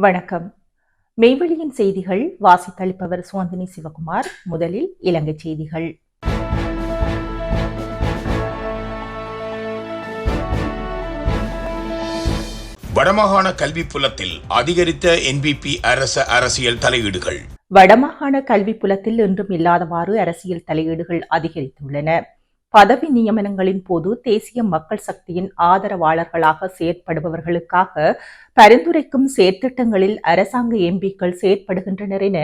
வணக்கம். மெய்வெளியின் செய்திகள் வாசித்தளிப்பவர் சுவந்தினி சிவகுமார். முதலில் இலங்கை செய்திகள். வடமாகாண கல்வி புலத்தில் அதிகரித்த என்பிபி அரசியல் தலையீடுகள். வடமாகாண கல்வி புலத்தில் இன்றும் இல்லாதவாறு அரசியல் தலையீடுகள் அதிகரித்துள்ளன. பதவி நியமனங்களின் போது தேசிய மக்கள் சக்தியின் ஆதரவாளர்களாக செயற்படுபவர்களுக்காக பரிந்துரைக்கும் செயற்திட்டங்களில் அரசாங்க எம்பிக்கள் செயற்படுகின்றனர் என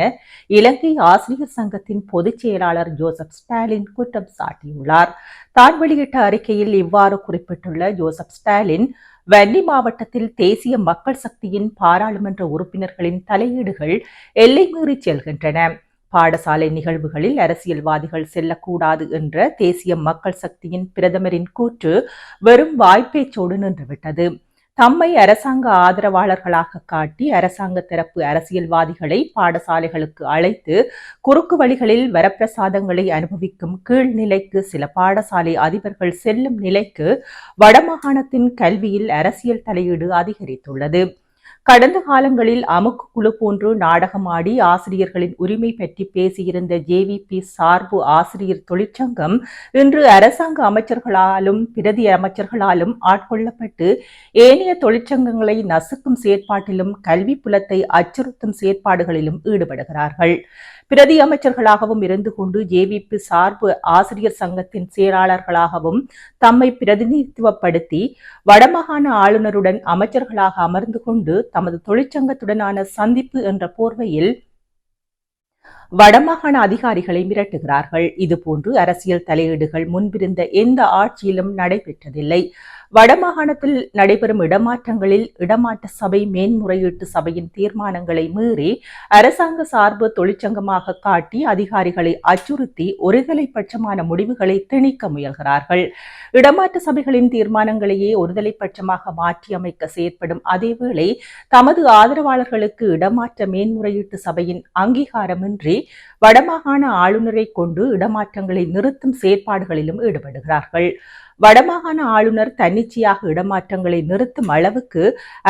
இலங்கை ஆசிரியர் சங்கத்தின் பொதுச் செயலாளர் ஜோசப் ஸ்டாலின் குற்றம் சாட்டியுள்ளார். தான் வெளியிட்ட அறிக்கையில் இவ்வாறு குறிப்பிட்டுள்ள ஜோசப் ஸ்டாலின், வன்னி மாவட்டத்தில் தேசிய மக்கள் சக்தியின் பாராளுமன்ற உறுப்பினர்களின் தலையீடுகள் எல்லை மீறி செல்கின்றன. பாடசாலை நிகழ்வுகளில் அரசியல்வாதிகள் செல்லக்கூடாது என்ற தேசிய மக்கள் சக்தியின் பிரதமரின் கூற்று வெறும் வாய்ப்பேச்சோடு நின்றுவிட்டது. தம்மை அரசாங்க ஆதரவாளர்களாக காட்டி அரசாங்க தரப்பு அரசியல்வாதிகளை பாடசாலைகளுக்கு அழைத்து குறுக்கு வழிகளில் வரப்பிரசாதங்களை அனுபவிக்கும் கீழ்நிலைக்கு சில பாடசாலை அதிபர்கள் செல்லும் நிலைக்கு வடமாகாணத்தின் கல்வியில் அரசியல் தலையீடு அதிகரித்துள்ளது. கடந்த காலங்களில் அமுக்கு குழு போன்று நாடகமாடி ஆசிரியர்களின் உரிமை பற்றி பேசியிருந்த ஜேவிபி சார்பு ஆசிரியர் தொழிற்சங்கம் இன்று அரசாங்க அமைச்சர்களாலும் பிரதி அமைச்சர்களாலும் ஆட்கொள்ளப்பட்டு ஏனைய தொழிற்சங்கங்களை நசுக்கும் செயற்பாட்டிலும் கல்வி புலத்தை அச்சுறுத்தும் செயற்பாடுகளிலும் ஈடுபடுகிறார்கள். பிரதி அமைச்சர்களாகவும் இருந்து கொண்டு ஜேவிபி சார்பு ஆசிரியர் சங்கத்தின் செயலாளர்களாகவும் தம்மை பிரதிநிதித்துவப்படுத்தி வடமாகாண ஆளுநருடன் அமைச்சர்களாக அமர்ந்து கொண்டு தமது தொழிற்சங்கத்துடனான சந்திப்பு என்ற போர்வையில் வடமாகாண அதிகாரிகளை மிரட்டுகிறார்கள். இதுபோன்று அரசியல் தலையீடுகள் முன்பிருந்த எந்த ஆட்சியிலும் நடைபெற்றதில்லை. வடமாகாணத்தில் நடைபெறும் இடமாற்றங்களில் இடமாற்ற சபை மேன்முறையீட்டு சபையின் தீர்மானங்களை மீறி அரசாங்க சார்பு தொழிற்சங்கமாக காட்டி அதிகாரிகளை அச்சுறுத்தி ஒருதலை பட்சமான முடிவுகளை திணிக்க முயல்கிறார்கள். இடமாற்ற சபைகளின் தீர்மானங்களையே ஒருதலை பட்சமாக மாற்றியமைக்க செயற்படும் அதேவேளை தமது ஆதரவாளர்களுக்கு இடமாற்ற மேன்முறையீட்டு சபையின் அங்கீகாரமின்றி வடமாகாண ஆளுநரை கொண்டு இடமாற்றங்களை நிறுத்தும் செயற்பாடுகளிலும் ஈடுபடுகிறார்கள். வடமாகாண ஆளுநர் தன்னிச்சையாக இடமாற்றங்களை நிறுத்தும் அளவுக்கு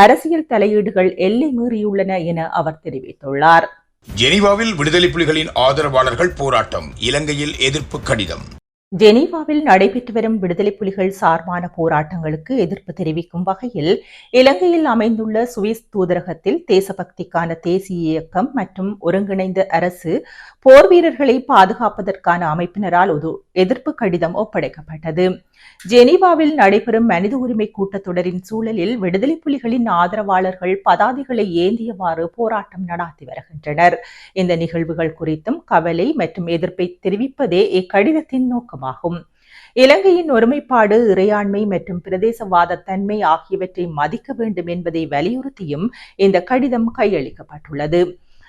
அரசியல் தலையீடுகள் எல்லை மீறியுள்ளன என அவர் தெரிவித்துள்ளார். ஜெனீவாவில் விடுதலை புலிகளின் ஆதரவாளர்கள் போராட்டம், இலங்கையில் எதிர்ப்பு கடிதம். ஜெனீவாவில் நடைபெற்று வரும் விடுதலை புலிகள் சார்பான போராட்டங்களுக்கு எதிர்ப்பு தெரிவிக்கும் வகையில் இலங்கையில் அமைந்துள்ள சுவிஸ் தூதரகத்தில் தேசபக்திக்கான தேசிய இயக்கம் மற்றும் ஒருங்கிணைந்த அரசு போர் வீரர்களை பாதுகாப்பதற்கான அமைப்பினரால் ஒரு எதிர்ப்பு கடிதம் ஒப்படைக்கப்பட்டது. ஜெனீவாவில் நடைபெறும் மனித உரிமை கூட்டத்தொடரின் சூழலில் விடுதலை புலிகளின் ஆதரவாளர்கள் பதாதைகளை ஏந்தியவாறு போராட்டம் நடாத்தி வருகின்றனர். இந்த நிகழ்வுகள் குறித்தும் கவலை மற்றும் எதிர்ப்பை தெரிவிப்பதே இக்கடிதத்தின் நோக்கமாகும். இலங்கையின் ஒருமைப்பாடு, இறையாண்மை மற்றும் பிரதேசவாத தன்மை ஆகியவற்றை மதிக்க வேண்டும் என்பதை வலியுறுத்தியும் இந்த கடிதம் கையளிக்கப்பட்டுள்ளது.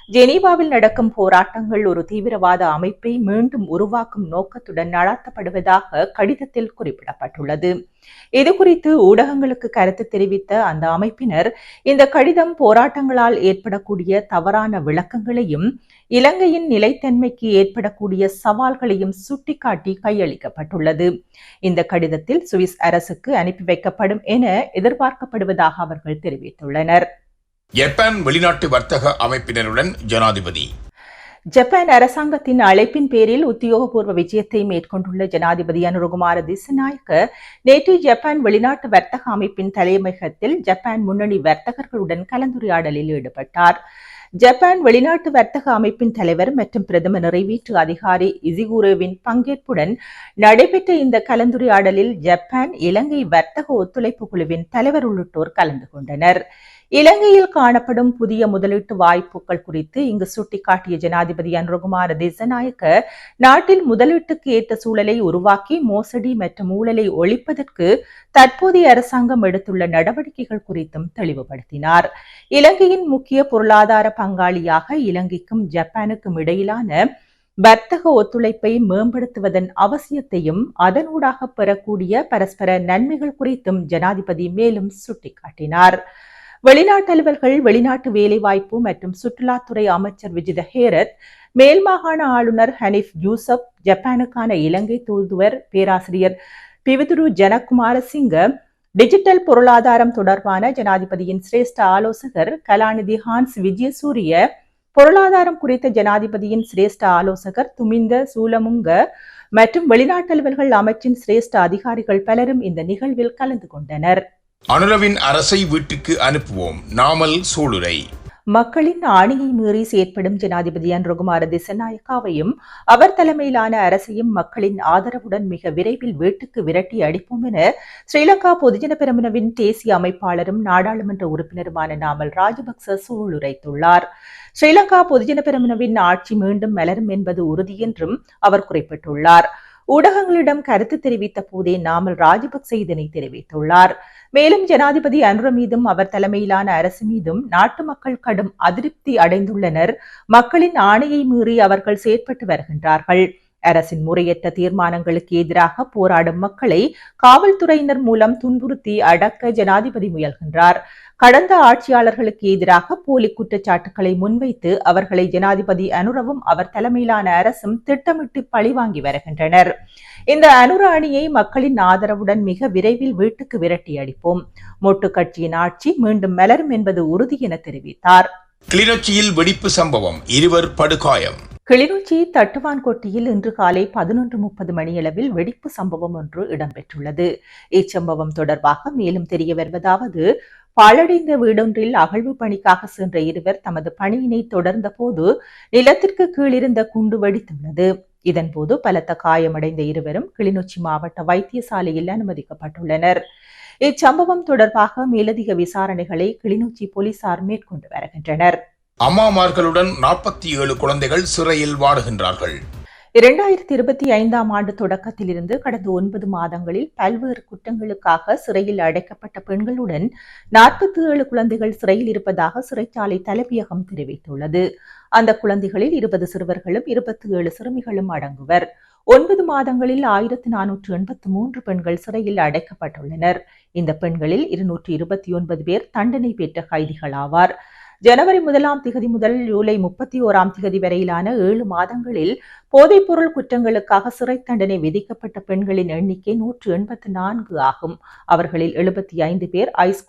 ஜெனீவாவில் நடக்கும் போராட்டங்கள் ஒரு தீவிரவாத அமைப்பை மீண்டும் உருவாக்கும் நோக்கத்துடன் நடத்தப்படுவதாக கடிதத்தில் குறிப்பிடப்பட்டுள்ளது. இதுகுறித்து ஊடகங்களுக்கு கருத்து தெரிவித்த அந்த அமைப்பினர், இந்த கடிதம் போராட்டங்களால் ஏற்படக்கூடிய தவறான விளக்கங்களையும் இலங்கையின் நிலைத்தன்மைக்கு ஏற்படக்கூடிய சவால்களையும் சுட்டிக்காட்டி கையளிக்கப்பட்டுள்ளது. இந்த கடிதத்தில் சுவிஸ் அரசுக்கு அனுப்பி வைக்கப்படும் என எதிர்பார்க்கப்படுவதாக அவர்கள் தெரிவித்துள்ளனர். ஜப்பான் வெளிநாட்டு வர்த்தக அமைப்பினருடன் ஜனாதிபதி. ஜப்பான் அரசாங்கத்தின் அழைப்பின் பேரில் உத்தியோகபூர்வ விஜயத்தை மேற்கொண்டுள்ள ஜனாதிபதி அனுரகுமார திசாநாயக்க நேற்று ஜப்பான் வெளிநாட்டு வர்த்தக அமைப்பின் தலைமையகத்தில் ஜப்பான் முன்னணி வர்த்தகர்களுடன் கலந்துரையாடலில் ஈடுபட்டார். ஜப்பான் வெளிநாட்டு வர்த்தக அமைப்பின் தலைவர் மற்றும் பிரதம நிறைவேற்று அதிகாரி இசிகுரோவின் பங்கேற்புடன் நடைபெற்ற இந்த கலந்துரையாடலில் ஜப்பான் இலங்கை வர்த்தக ஒத்துழைப்பு குழுவின் தலைவர் உள்ளிட்டோர் கலந்து கொண்டனர். இலங்கையில் காணப்படும் புதிய முதலீட்டு வாய்ப்புகள் குறித்து இங்கு சுட்டிக்காட்டிய ஜனாதிபதி அனுரகுமார திசாநாயக்க, நாட்டில் முதலீட்டுக்கு ஏற்ற சூழலை உருவாக்கி மோசடி மற்றும் ஊழலை ஒழிப்பதற்கு தற்போதைய அரசாங்கம் எடுத்துள்ள நடவடிக்கைகள் குறித்தும் தெளிவுபடுத்தினார். இலங்கையின் முக்கிய பொருளாதார பங்காளியாக இலங்கைக்கும் ஜப்பானுக்கும் இடையிலான வர்த்தக ஒத்துழைப்பை மேம்படுத்துவதன் அவசியத்தையும் அதனூடாக பெறக்கூடிய பரஸ்பர நன்மைகள் குறித்தும் ஜனாதிபதி மேலும் சுட்டிக்காட்டினார். வெளிநாட்டு அலுவல்கள், வெளிநாட்டு வேலைவாய்ப்பு மற்றும் சுற்றுலாத்துறை அமைச்சர் விஜித ஹேரத், மேல் மாகாண ஆளுநர் ஹனீஃப் யூசப், ஜப்பானுக்கான இலங்கை தூதுவர் பேராசிரியர் பிவிதுரு ஜனகுமார சிங்க, டிஜிட்டல் பொருளாதாரம் தொடர்பான ஜனாதிபதியின் சிரேஷ்ட ஆலோசகர் கலாநிதி ஹான்ஸ் விஜயசூரிய, பொருளாதாரம் குறித்த ஜனாதிபதியின் சிரேஷ்ட ஆலோசகர் துமிந்த சூலமுங்க மற்றும் வெளிநாட்டலுவல்கள் அமைச்சின் சிரேஷ்ட அதிகாரிகள் பலரும் இந்த நிகழ்வில் கலந்து கொண்டனர். அனுரவின் அரசை வீட்டுக்கு அனுப்புவோம், நாமல் சூளுரை. மக்களின் ஆணையை மீறி செயற்படும் ஜனாதிபதி அனுரகுமார திசநாயக்காவையும் அவர் தலைமையிலான அரசையும் மக்களின் ஆதரவுடன் மிக விரைவில் வீட்டுக்கு விரட்டி அடிப்போம் என ஸ்ரீலங்கா பொதுஜன பெரமுனவின் தேசிய அமைப்பாளரும் நாடாளுமன்ற உறுப்பினருமான நாமல் ராஜபக்ச சூளுரைத்துள்ளார். ஸ்ரீலங்கா பொதுஜன பெரமுனவின் ஆட்சி மீண்டும் மலரும் என்பது உறுதி என்றும் அவர் குறிப்பிட்டுள்ளார். ஊடகங்களிடம் கருத்து தெரிவித்த போதே நாமல் ராஜபக்ச இதனை தெரிவித்துள்ளார். மேலும் ஜனாதிபதி அனுர மீதும் அவர் தலைமையிலான அரசு மீதும் நாட்டு மக்கள் கடும் அதிருப்தி அடைந்துள்ளனர். மக்களின் ஆணையை மீறி அவர்கள் செயற்பட்டு வருகின்றார்கள். அரசின் முறையற்ற தீர்மானங்களுக்கு எதிராக போராடும் மக்களை காவல்துறையினர் மூலம் துன்புறுத்தி அடக்க ஜனாதிபதி முயல்கின்றார். கடந்த ஆட்சியாளர்களுக்கு எதிராக போலி குற்றச்சாட்டுகளை முன்வைத்து அவர்களை ஜனாதிபதி அனுரவும் அவர் தலைமையிலான அரசும் திட்டமிட்டு பழிவாங்கி வருகின்றனர். இந்த அனுர அணியை மக்களின் ஆதரவுடன் மிக விரைவில் வீட்டுக்கு விரட்டி அடிப்போம். மொட்டு கட்சியின் ஆட்சி மீண்டும் மலரும் என்பது உறுதி என தெரிவித்தார். கிளிநொச்சியில் வெடிப்பு சம்பவம், 2 படுகாயம். கிளிநொச்சி தட்டுவான்கொட்டியில் இன்று காலை 11:30 மணியளவில் வெடிப்பு சம்பவம் ஒன்று இடம்பெற்றுள்ளது. இச்சம்பவம் தொடர்பாக மேலும் தெரிய வருவதாவது, பாழடைந்த வீடொன்றில் அகழ்வு பணிக்காக சென்ற இருவர் தமது பணியினை தொடர்ந்த போது நிலத்திற்கு கீழிருந்த குண்டு வெடித்துள்ளது. இதன்போது பலத்த காயமடைந்த இருவரும் கிளிநொச்சி மாவட்ட வைத்தியசாலையில் அனுமதிக்கப்பட்டுள்ளனர். இச்சம்பவம் தொடர்பாக மேலதிக விசாரணைகளை கிளிநொச்சி போலீசார் மேற்கொண்டு வருகின்றனர். அம்மாமார்களுடன் 47 குழந்தைகள் சிறையில் வாடுகின்றார்கள். 2025ஆம் ஆண்டு தொடக்கத்திலிருந்து கடந்த 9 மாதங்களில் பல்வேறு குற்றங்களுக்காக சிறையில் அடைக்கப்பட்ட பெண்களுடன் 47 குழந்தைகள் சிறையில் இருப்பதாக சிறைச்சாலை தலைமையகம் தெரிவித்துள்ளது. அந்த குழந்தைகளில் 20 சிறுவர்களும் 27 சிறுமிகளும் அடங்குவர். 9 மாதங்களில் 1483 பெண்கள் சிறையில் அடைக்கப்பட்டுள்ளனர். இந்த பெண்களில் 229 பேர் தண்டனை பெற்ற கைதிகள் ஆவார். ஜனவரி 1ஆம் திகதி முதல் ஜூலை 31ஆம் திகதி வரையிலான 7 மாதங்களில் போதைப்பொருள் குற்றங்களுக்காக சிறை தண்டனை விதிக்கப்பட்ட பெண்களின் எண்ணிக்கை 184 ஆகும். அவர்களில் 75 பேர் ஐஸ்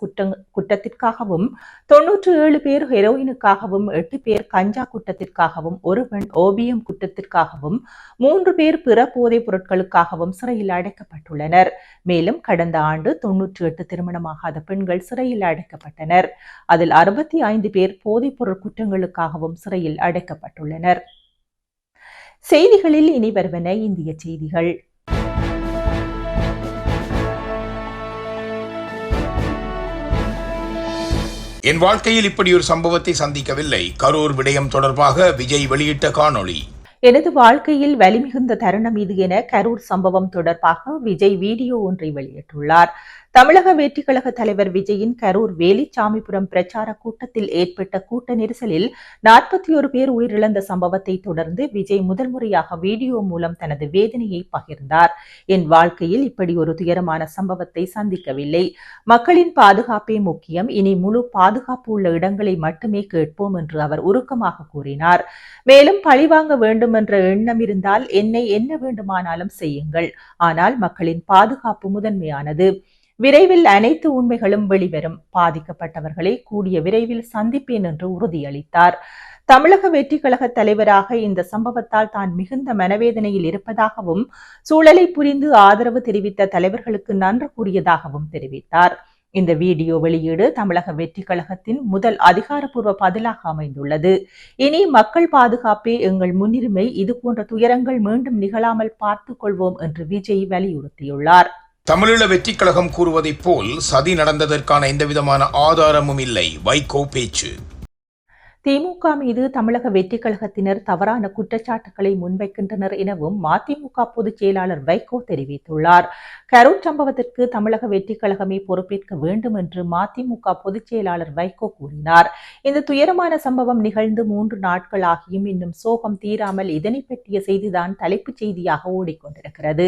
குற்றத்திற்காகவும், 97 பேர் ஹெரோயினுக்காகவும், 8 பேர் கஞ்சா குற்றத்திற்காகவும், 1 பெண் ஓபியம் குற்றத்திற்காகவும், 3 பேர் பிற போதைப் பொருட்களுக்காகவும் சிறையில் அடைக்கப்பட்டுள்ளனர். மேலும் கடந்த ஆண்டு 98 திருமணமாகாத பெண்கள் சிறையில் அடைக்கப்பட்டனர். அதில் 65 பேர் போதைப்பொருள் குற்றங்களுக்காகவும் சிறையில் அடைக்கப்பட்டுள்ளனர். செய்திகளில் இனி வருவன இந்திய செய்திகள். என் வாழ்க்கையில் இப்படி ஒரு சம்பவத்தை சந்திக்கவில்லை. கரூர் விடயம் தொடர்பாக விஜய் வெளியிட்ட காணொளி. எனது வாழ்க்கையில் வலிமிகுந்த தருணம் இது என கரூர் சம்பவம் தொடர்பாக விஜய் வீடியோ ஒன்றை வெளியிட்டுள்ளார். தமிழக வெற்றி கழக தலைவர் விஜயின் கரூர் வேலிச்சாமிபுரம் பிரச்சார கூட்டத்தில் ஏற்பட்ட கூட்ட நெரிசலில் 41 பேர் உயிரிழந்த சம்பவத்தை தொடர்ந்து விஜய் முதல் முறையாக வீடியோ மூலம் தனது வேதனையை பகிர்ந்தார். என் வாழ்க்கையில் இப்படி ஒரு துயரமான சம்பவத்தை சந்திக்கவில்லை. மக்களின் பாதுகாப்பே முக்கியம். இனி முழு பாதுகாப்பு உள்ள இடங்களை மட்டுமே கேட்போம் என்று அவர் உருக்கமாக கூறினார். மேலும் பழிவாங்க வேண்டும் என்ற எண்ணம் இருந்தால் என்னை என்ன வேண்டுமானாலும் செய்யுங்கள். ஆனால் மக்களின் பாதுகாப்பு முதன்மையானது. விரைவில் அனைத்து உண்மைகளும் வெளிவரும். பாதிக்கப்பட்டவர்களை கூடிய விரைவில் சந்திப்பேன் என்று உறுதியளித்தார். தமிழக வெற்றி கழக தலைவராக இந்த சம்பவத்தால் தான் மிகுந்த மனவேதனையில் இருப்பதாகவும், சூழலை புரிந்து ஆதரவு தெரிவித்த தலைவர்களுக்கு நன்றி கூறியதாகவும் தெரிவித்தார். இந்த வீடியோ வெளியீடு தமிழக வெற்றி கழகத்தின் முதல் அதிகாரப்பூர்வ பதிலாக அமைந்துள்ளது. இனி மக்கள் பாதுகாப்பே எங்கள் முன்னுரிமை. இதுபோன்ற துயரங்கள் மீண்டும் நிகழாமல் பார்த்துக் கொள்வோம் என்று விஜய் வலியுறுத்தியுள்ளார். தமிழீழ வெற்றிக் கழகம் கூறுவதைப் போல் சதி நடந்ததற்கான எந்தவிதமான ஆதாரமும் இல்லை. வைகோ பேச்சு. திமுக மீது தமிழக வெற்றி கழகத்தினர் தவறான குற்றச்சாட்டுகளை முன்வைக்கின்றனர் எனவும் மதிமுக பொதுச் செயலாளர் வைகோ தெரிவித்துள்ளார். கரூர் சம்பவத்திற்கு தமிழக வெற்றி கழகமே பொறுப்பேற்க வேண்டும் என்று மதிமுக பொதுச் செயலாளர் வைகோ கூறினார். இந்த துயரமான சம்பவம் நிகழ்ந்து 3 நாட்கள் ஆகியும் இன்னும் சோகம் தீராமல் இதனை பற்றிய செய்திதான் தலைப்புச் செய்தியாக ஓடிக்கொண்டிருக்கிறது.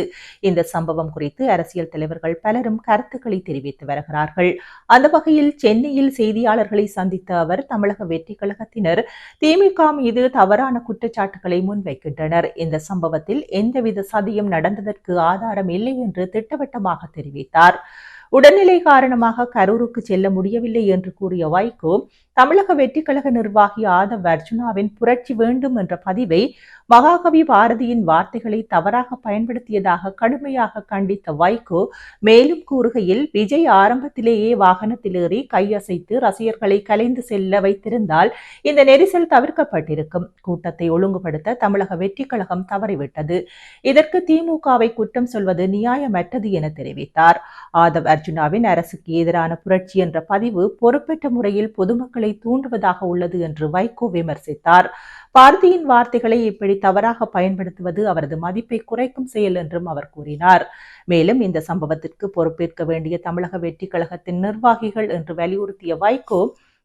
இந்த சம்பவம் குறித்து அரசியல் தலைவர்கள் பலரும் கருத்துக்களை தெரிவித்து வருகிறார்கள். அந்த வகையில் சென்னையில் செய்தியாளர்களை சந்தித்த அவர் தமிழக வெற்றி கழக திமுக மீது தவறான குற்றச்சாட்டுகளை முன்வைக்கின்றனர். இந்த சம்பவத்தில் எந்தவித சதியும் நடந்ததற்கு ஆதாரம் இல்லை என்று திட்டவட்டமாக தெரிவித்தார். உடல்நிலை காரணமாக கரூருக்கு செல்ல முடியவில்லை என்று கூறிய வைகோ, தமிழக வெற்றிக் கழக நிர்வாகி ஆதவ் அர்ஜுனாவின் புரட்சி வேண்டும் என்ற பதிவை மகாகவி பாரதியின் வார்த்தைகளை தவறாக பயன்படுத்தியதாக கடுமையாக கண்டித்த வைகோ மேலும் கூறுகையில், விஜய் ஆரம்பத்திலேயே வாகனத்தில் ஏறி கையசைத்து ரசிகர்களை கலைந்து செல்ல வைத்திருந்தால் இந்த நெரிசல் தவிர்க்கப்பட்டிருக்கும். கூட்டத்தை ஒழுங்குபடுத்த தமிழக வெற்றிக் கழகம் தவறிவிட்டது. இதற்கு திமுகவை குற்றம் சொல்வது நியாயமற்றது என தெரிவித்தார். ஆதவ் அர்ஜுனாவின் அரசுக்கு எதிரான புரட்சி என்ற பதிவு பொறுப்பற்ற முறையில் பொதுமக்களை தூண்டுவதாக உள்ளது என்று வைகோ விமர்சித்தார். பாரதியின் வார்த்தைகளை இப்படி தவறாக பயன்படுத்துவது அவரது மதிப்பை குறைக்கும் செயல் என்றும் அவர் கூறினார். மேலும் இந்த சம்பவத்திற்கு பொறுப்பேற்க வேண்டிய தமிழக வெற்றிக் கழகத்தின் நிர்வாகிகள் என்று வலியுறுத்திய வைகோ,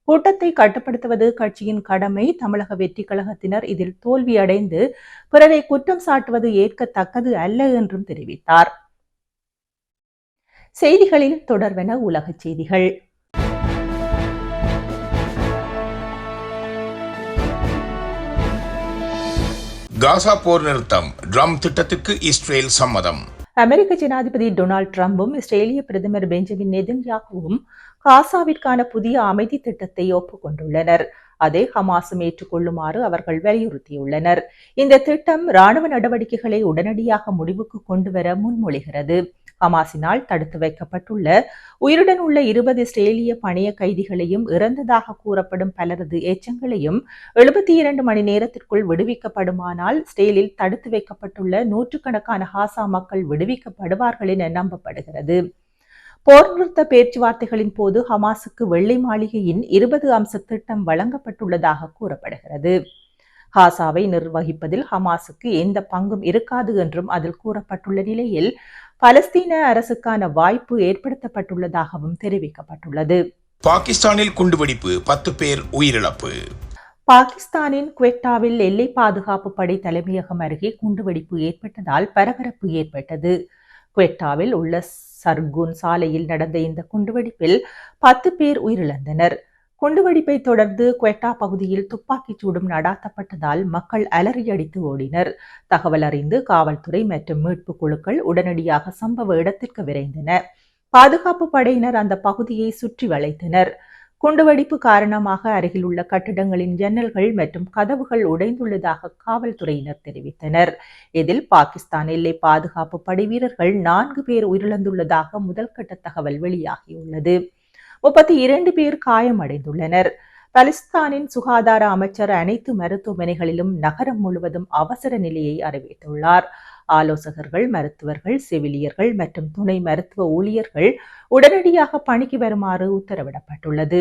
கூட்டத்தை கட்டுப்படுத்துவது கட்சியின் கடமை. தமிழக வெற்றிக் கழகத்தினர் இதில் தோல்வியடைந்து பிறரை குற்றம் சாட்டுவது ஏற்கத்தக்கது அல்ல என்றும் தெரிவித்தார். செய்திகளில் தொடர்வென உலகச் செய்திகள். காசா போர் நிறுத்தம் ட்ரம்ப் திட்டத்திற்கு இஸ்ரேல் சம்மதம். அமெரிக்க ஜனாதிபதி டொனால்டு டிரம்பும் இஸ்ரேலிய பிரதமர் பெஞ்சமின் நெதன்யாகுவும் காசாவிற்கான புதிய அமைதி திட்டத்தை ஒப்புக்கொண்டுள்ளனர். அதை ஹமாஸும் ஏற்றுக்கொள்ளுமாறு அவர்கள் வலியுறுத்தியுள்ளனர். இந்த திட்டம் ராணுவ நடவடிக்கைகளை உடனடியாக முடிவுக்கு கொண்டுவர முன்மொழிகிறது. ஹமாஸினால் தடுத்து வைக்கப்பட்டுள்ள உயிருடன் உள்ள 20 இஸ்ரேலிய பணைய கைதிகளையும் இறந்ததாக கூறப்படும் பலரது எச்சங்களையும் 72 மணி நேரத்திற்குள் விடுவிக்கப்படுமானால் இஸ்ரேலில் தடுத்து வைக்கப்பட்டுள்ள நூற்றுக்கணக்கான காசா மக்கள் விடுவிக்கப்படுவார்கள் என நம்பப்படுகிறது. போர் நிறுத்த பேச்சுவார்த்தைகளின் போது ஹமாஸுக்கு வெள்ளை மாளிகையின் 20 அம்ச திட்டம் வழங்கப்பட்டுள்ளதாக கூறப்படுகிறது. காசாவை நிர்வகிப்பதில் ஹமாஸுக்கு எந்த பங்கும் இருக்காது என்றும் அதில் கூறப்பட்டுள்ள நிலையில் பலஸ்தீன அரசுக்கான வாய்ப்பு ஏற்படுத்தப்பட்டுள்ளதாகவும் தெரிவிக்கப்பட்டுள்ளது. பாகிஸ்தானில் குண்டுவெடிப்பு, 10 பேர் உயிரிழப்பு. பாகிஸ்தானின் குவெட்டாவில் எல்லை பாதுகாப்பு படை தலைமையகம் அருகே குண்டுவெடிப்பு ஏற்பட்டதால் பரபரப்பு ஏற்பட்டது. குவெட்டாவில் உள்ள சர்குன் சாலையில் நடந்த இந்த குண்டுவெடிப்பில் 10 பேர் உயிரிழந்தனர். குண்டுவெடிப்பை தொடர்ந்து குவெட்டா பகுதியில் துப்பாக்கிச் சூடும் நடாத்தப்பட்டதால் மக்கள் அலறியடித்து ஓடினர். தகவல் அறிந்து காவல்துறை மற்றும் மீட்பு குழுக்கள் உடனடியாக சம்பவ இடத்திற்கு விரைந்தன. பாதுகாப்பு படையினர் அந்த பகுதியை சுற்றி வளைத்தனர். குண்டுவெடிப்பு காரணமாக அருகில் உள்ள கட்டிடங்களின் ஜன்னல்கள் மற்றும் கதவுகள் உடைந்துள்ளதாக காவல்துறையினர் தெரிவித்தனர். இதில் பாகிஸ்தான் எல்லை பாதுகாப்பு படை வீரர்கள் 4 பேர் உயிரிழந்துள்ளதாக முதல்கட்ட தகவல் வெளியாகியுள்ளது. 32 பேர் காயமடைந்துள்ளனர். பாகிஸ்தானின் சுகாதார அமைச்சர் அனைத்து மருத்துவமனைகளிலும் நகரம் முழுவதும் அவசர நிலையை அறிவித்துள்ளார். ஆலோசகர்கள், மருத்துவர்கள், செவிலியர்கள் மற்றும் துணை மருத்துவ ஊழியர்கள் உடனடியாக பணிக்கு வருமாறு உத்தரவிடப்பட்டுள்ளது.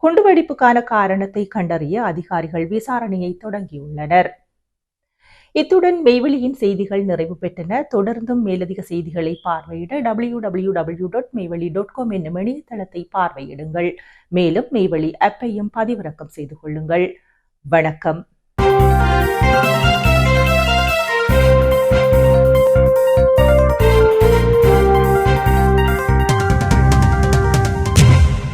குண்டுவெடிப்புக்கான காரணத்தை கண்டறிய அதிகாரிகள் விசாரணையை தொடங்கியுள்ளனர். இத்துடன் மெய்வெளியின் செய்திகள் நிறைவு பெற்றன. தொடர்ந்தும் மேலதிக செய்திகளை பார்வையிட www.மெய்வெளி.com என்னும் இணையதளத்தை பார்வையிடுங்கள். மேலும் மெய்வெளி ஆப்பையும் பதிவிறக்கம் செய்து கொள்ளுங்கள். வணக்கம்.